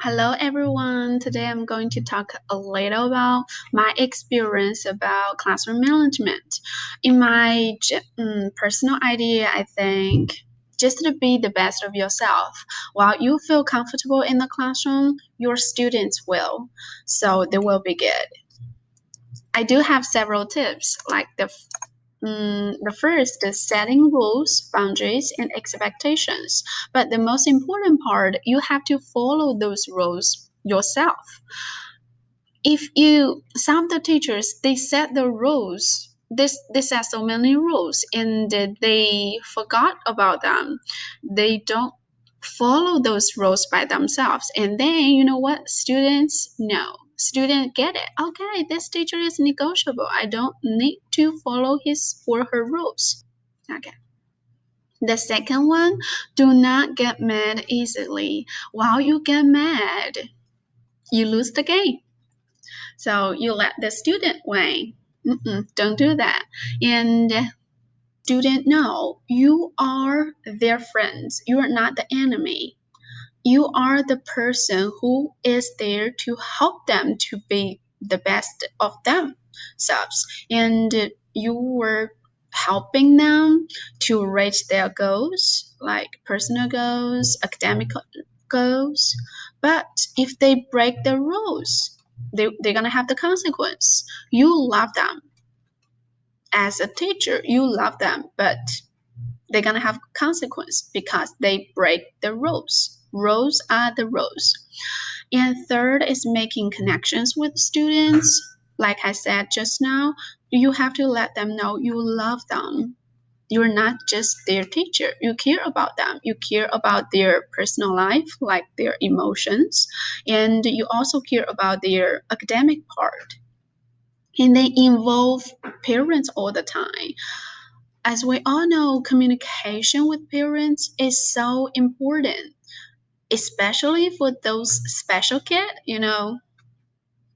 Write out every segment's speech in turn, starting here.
Hello everyone. Today I'm going to talk a little about my experience about classroom management. In my personal idea, I think just to be the best of yourself. While you feel comfortable in the classroom, your students will. So they will be good. I do have several tips, like the first is setting rules, boundaries, and expectations. But the most important part, you have to follow those rules yourself. If you, some of the teachers, they set the rules. They set so many rules and they forgot about them. They don't follow those rules by themselves. And then you know what? Students know. Student get it. Okay, this teacher is negotiable. I don't need to follow his or her rules. Okay. The second one, do not get mad easily. While you get mad, you lose the game. So you let the student win. Don't do that. And student know you are their friends. You are not the enemy. You are the person who is there to help them to be the best of themselves. And you were helping them to reach their goals, like personal goals, academic goals. But if they break the rules, they're going to have the consequence. You love them. As a teacher, you love them, but they're going to have consequence because they break the rules. Rules are the rules. And third is making connections with students. Like I said just now, you have to let them know you love them. You're not just their teacher. You care about them. You care about their personal life, like their emotions, and you also care about their academic part. And they involve parents all the time. As we all know, communication with parents is so important, especially for those special kids,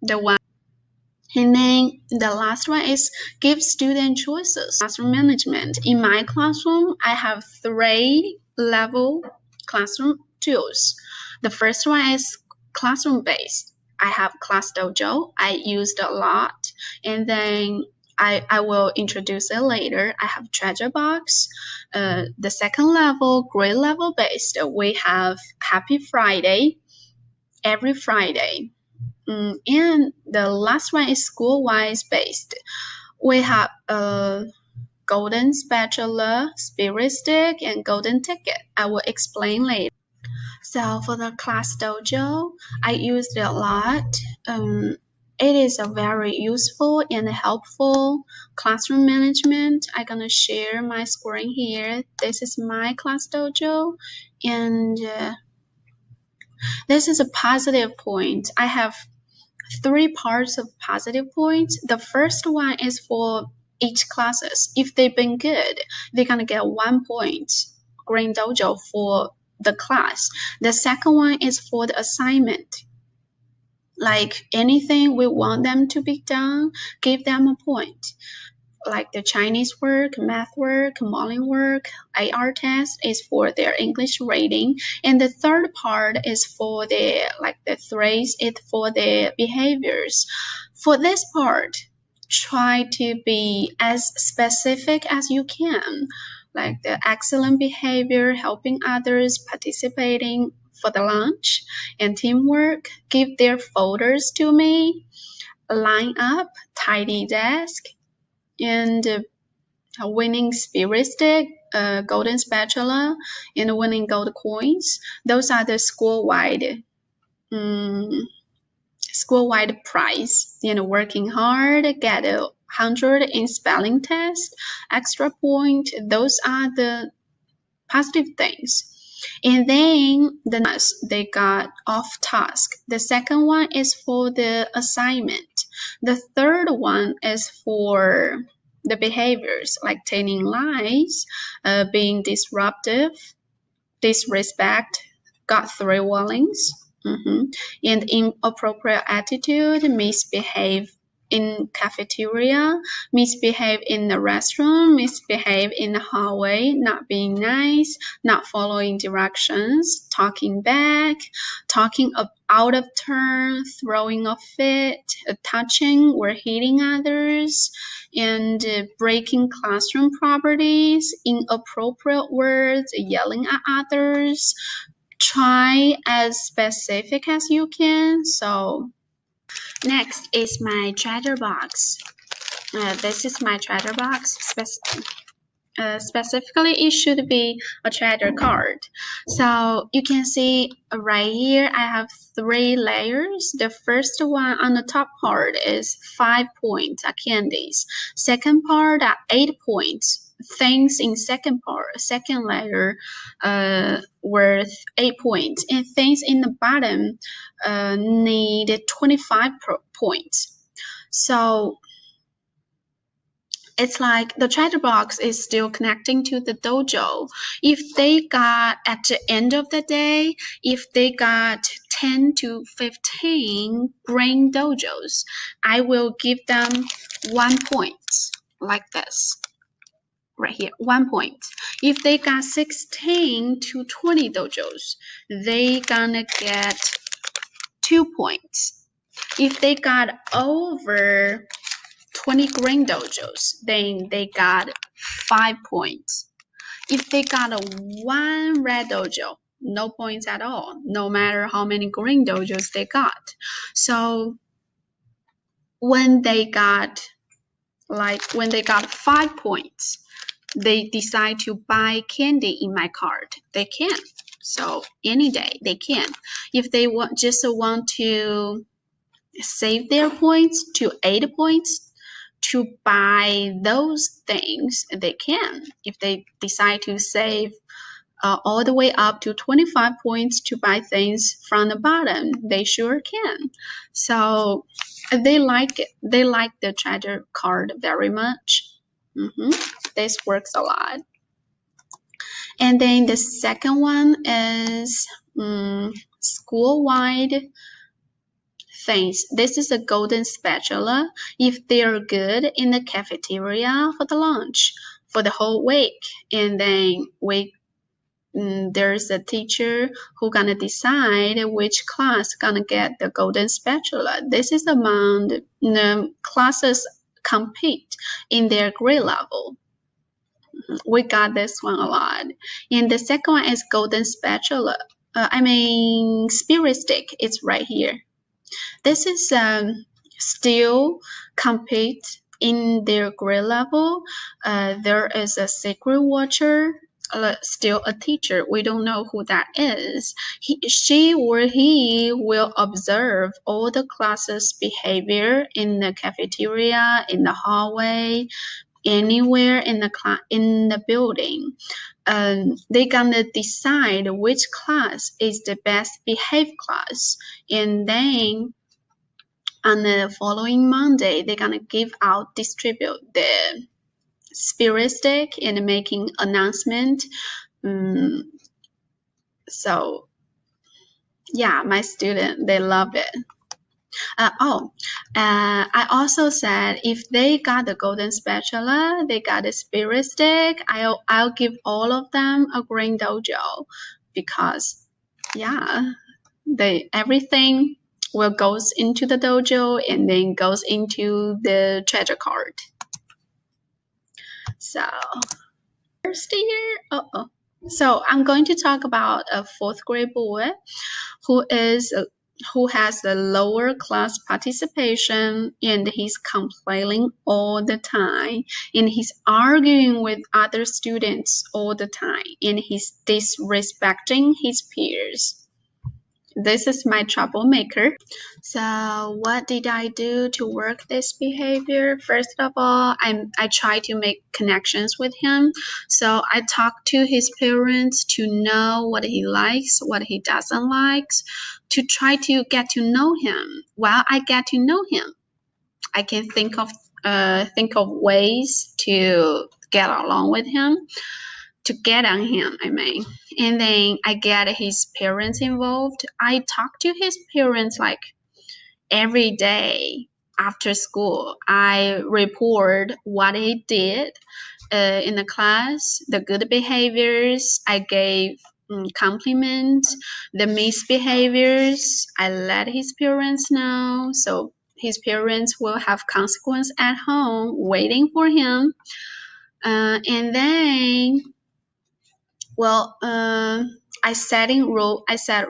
the one. And then the last one is give student choices. Classroom management. In my classroom, I have three level classroom tools. The first one is classroom based. I have Class Dojo. I used a lot. And then I will introduce it later. I have Treasure Box. The second level, grade level based, we have Happy Friday every Friday. And the last one is school-wise based. We have a golden spatula, spirit stick, and golden ticket. I will explain later. So for the class dojo, I used it a lot. It is a very useful and helpful classroom management. I'm gonna share my screen here. This is my class dojo, and this is a positive point. I have three parts of positive points. The first one is for each classes. If they've been good, they're gonna get 1 point green dojo for the class. The second one is for the assignment. Like anything we want them to be done, give them a point. Like the Chinese work, math work, modeling work, AR test is for their English rating. And the third part is for the threes, it's for the behaviors. For this part, try to be as specific as you can, like the excellent behavior, helping others, participating for the lunch, and teamwork. Give their folders to me, line up, tidy desk, and winning spirit stick, golden spatula, and winning gold coins. Those are the um, school-wide prize. Working hard, get 100 in spelling test, extra point. Those are the positive things. And then the next, they got off task. The second one is for the assignment. The third one is for the behaviors like telling lies, being disruptive, disrespect, got 3 warnings, and inappropriate attitude, misbehave in cafeteria, misbehave in the restroom, misbehave in the hallway, not being nice, not following directions, talking back, talking out of turn, throwing a fit, touching or hitting others, and breaking classroom properties, inappropriate words, yelling at others. Try as specific as you can. So next is my chatterbox. This is my chatterbox. Specifically, it should be a trader card. So you can see right here, I have 3 layers. The first one on the top part is 5 points candies. Second part are 8 points. Things in second layer, worth 8 points, and things in the bottom need 25 points. So it's like the chatterbox is still connecting to the dojo. If they got at the end of the day, if they got 10 to 15 green dojos, I will give them 1 point, like this. Right here, 1 point. If they got 16 to 20 dojos, they gonna get 2 points. If they got over 20 green dojos, then they got 5 points. If they got a 1 red dojo, no points at all, no matter how many green dojos they got. So when they got 5 points, they decide to buy candy in my cart. They can. So any day they can. If they just want to save their points to 8 points to buy those things, they can. If they decide to save all the way up to 25 points to buy things from the bottom, they sure can. So they like it. They like the treasure card very much. This works a lot. And then the second one is school-wide things. This is a golden spatula. If they're good in the cafeteria for the lunch for the whole week, and then there's a teacher who gonna decide which class gonna get the golden spatula. This is among the classes compete in their grade level. We got this one a lot. And the second one is golden spatula. Spirit stick. It's right here. This is still compete in their grade level. There is a secret watcher, still a teacher. We don't know who that is. She or he will observe all the classes' behavior in the cafeteria, in the hallway, anywhere in the building. They're gonna decide which class is the best behaved class, and then on the following Monday, they're gonna distribute the spirit stick and making announcement. So yeah, my student, they love it. I also said if they got the golden spatula, they got the spirit stick, I'll give all of them a green dojo, because yeah, everything will goes into the dojo and then goes into the treasure card. So first year, so I'm going to talk about a 4th grade boy who has the lower class participation, and he's complaining all the time, and he's arguing with other students all the time, and he's disrespecting his peers. This is my troublemaker. So what did I do to work this behavior? First of all, I try to make connections with him. So I talk to his parents to know what he likes, what he doesn't like, to try to get to know him. While I get to know him, I can think of ways to get along with him, to get on him, and then I get his parents involved. I talk to his parents like every day. after school, I report what he did in the class, the good behaviors. I gave compliments, the misbehaviors. I let his parents know, so his parents will have consequence at home waiting for him. And then, well, I set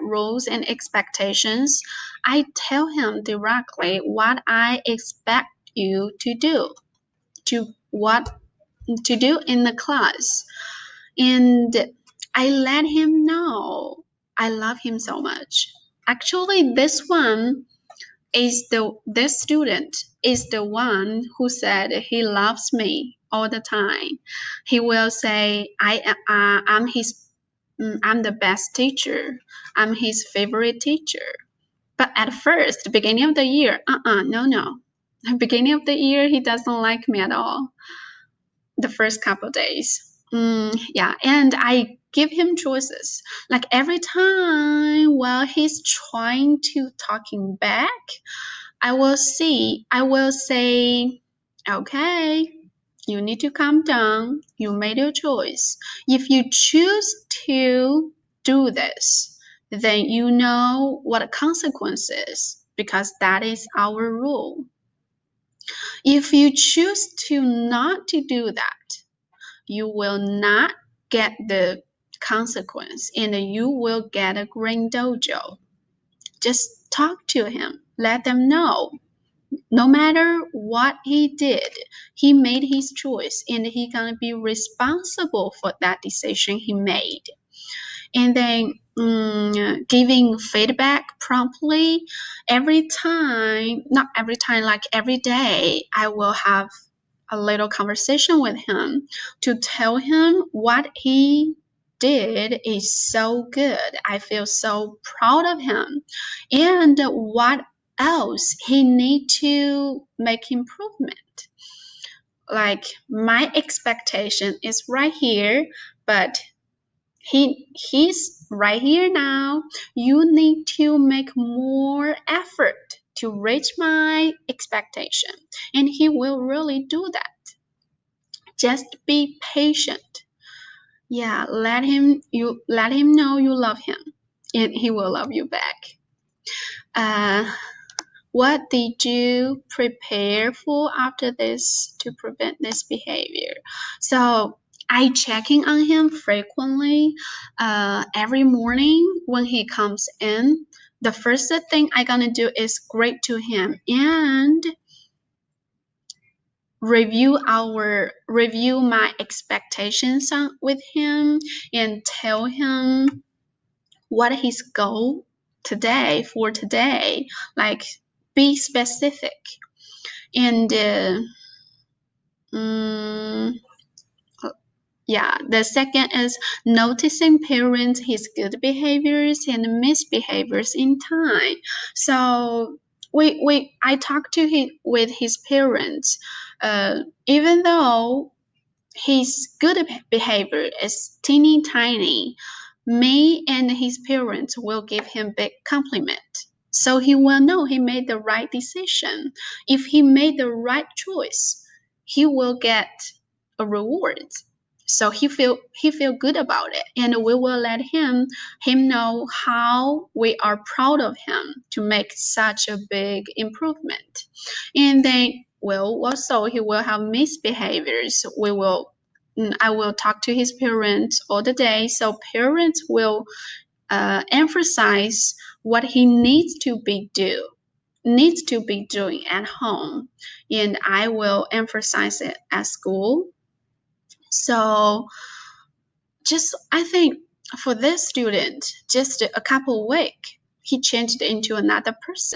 rules and expectations. I tell him directly what I expect you to what to do in the class, and I let him know I love him so much. Actually, this student is the one who said he loves me all the time. He will say I'm the best teacher. I'm his favorite teacher. But at first, beginning of the year, no. Beginning of the year, he doesn't like me at all. The first couple days. Yeah, and I give him choices. Like every time while he's trying to talking back, I will say, okay, you need to calm down. You made your choice. If you choose to do this, then you know what the consequence is because that is our rule. If you choose to not to do that, you will not get the consequence and you will get a green dojo. Just talk to him. Let them know. No matter what he did, he made his choice and he gonna be responsible for that decision he made. And then giving feedback promptly every time, not every time, like every day, I will have a little conversation with him to tell him what he did is so good. I feel so proud of him. And what else he need to make improvement. Like my expectation is right here, but he's right here now. You need to make more effort to reach my expectation. And he will really do that. Just be patient. Yeah, let him know you love him, and he will love you back. Uh, what did you prepare for after this to prevent this behavior? So I checking on him frequently. Every morning when he comes in, the first thing I gonna do is greet to him and review my expectations with him and tell him what his goal today, like be specific. And mm, yeah, the second is noticing parents his good behaviors and misbehaviors in time. So we I talked to him with his parents, even though his good behavior is teeny tiny, me and his parents will give him big compliment. So he will know he made the right decision. If he made the right choice, he will get a reward. So he feel good about it, and we will let him know how we are proud of him to make such a big improvement. And then, well, also he will have misbehaviors. I will talk to his parents all the day, so parents will emphasize what he needs to be doing at home, and I will emphasize it at school. So just I think for this student, just a couple week, he changed into another person.